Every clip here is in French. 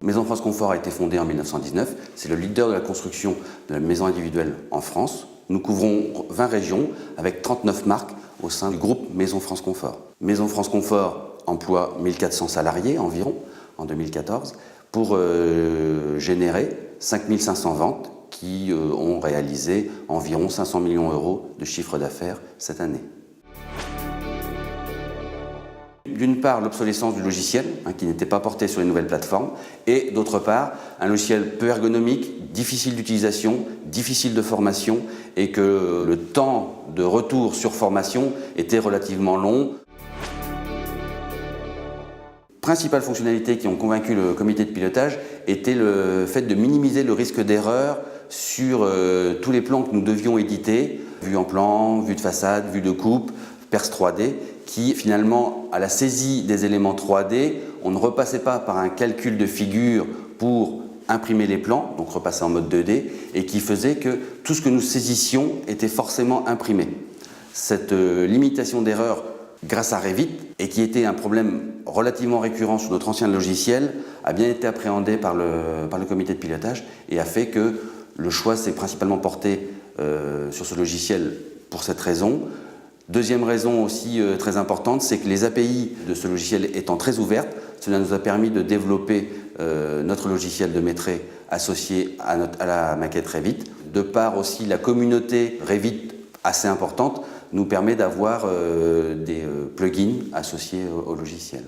Maison France Confort a été fondée en 1919. C'est le leader de la construction de la maison individuelle en France. Nous couvrons 20 régions avec 39 marques au sein du groupe Maison France Confort. Maison France Confort emploie 1400 salariés environ en 2014 pour générer 5500 ventes qui ont réalisé environ 500 millions d'euros de chiffre d'affaires cette année. D'une part, l'obsolescence du logiciel, qui n'était pas porté sur les nouvelles plateformes, et d'autre part, un logiciel peu ergonomique, difficile d'utilisation, difficile de formation, et que le temps de retour sur formation était relativement long. Principales fonctionnalités qui ont convaincu le comité de pilotage était le fait de minimiser le risque d'erreur sur tous les plans que nous devions éditer, vue en plan, vue de façade, vue de coupe, perce 3D, qui finalement, à la saisie des éléments 3D, on ne repassait pas par un calcul de figure pour imprimer les plans, donc repasser en mode 2D, et qui faisait que tout ce que nous saisissions était forcément imprimé. Cette limitation d'erreur grâce à Revit, et qui était un problème relativement récurrent sur notre ancien logiciel, a bien été appréhendé par le comité de pilotage et a fait que le choix s'est principalement porté sur ce logiciel pour cette raison. Deuxième raison aussi très importante, c'est que les API de ce logiciel étant très ouvertes, cela nous a permis de développer notre logiciel de maîtrise associé à la maquette Revit. De part aussi la communauté Revit assez importante nous permet d'avoir des plugins associés au logiciel.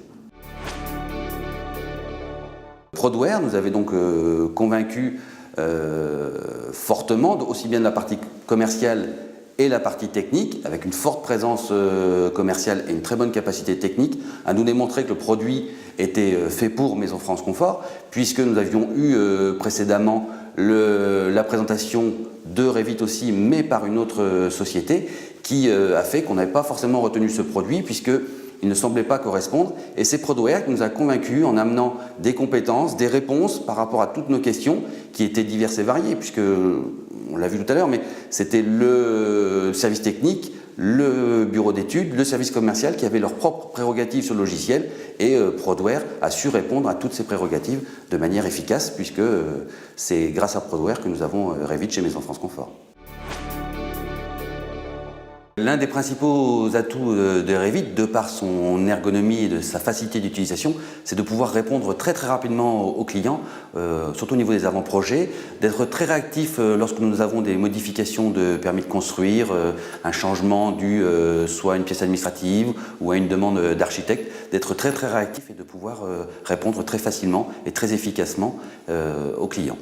Prodware nous avait donc convaincus fortement, aussi bien de la partie commerciale et la partie technique, avec une forte présence commerciale et une très bonne capacité technique, à nous démontrer que le produit était fait pour Maison France Confort, puisque nous avions eu précédemment la présentation de Revit aussi, mais par une autre société, qui a fait qu'on n'avait pas forcément retenu ce produit, puisqu'il ne semblait pas correspondre. Et c'est Prodware qui nous a convaincus en amenant des compétences, des réponses par rapport à toutes nos questions, qui étaient diverses et variées, puisque, on l'a vu tout à l'heure, mais c'était le service technique, le bureau d'études, le service commercial qui avaient leurs propres prérogatives sur le logiciel, et Prodware a su répondre à toutes ces prérogatives de manière efficace, puisque c'est grâce à Prodware que nous avons Revit chez Maison France Confort. L'un des principaux atouts de Revit, de par son ergonomie et de sa facilité d'utilisation, c'est de pouvoir répondre très rapidement aux clients, surtout au niveau des avant-projets, d'être très réactif lorsque nous avons des modifications de permis de construire, un changement dû soit à une pièce administrative ou à une demande d'architecte, d'être très réactif et de pouvoir répondre très facilement et très efficacement aux clients.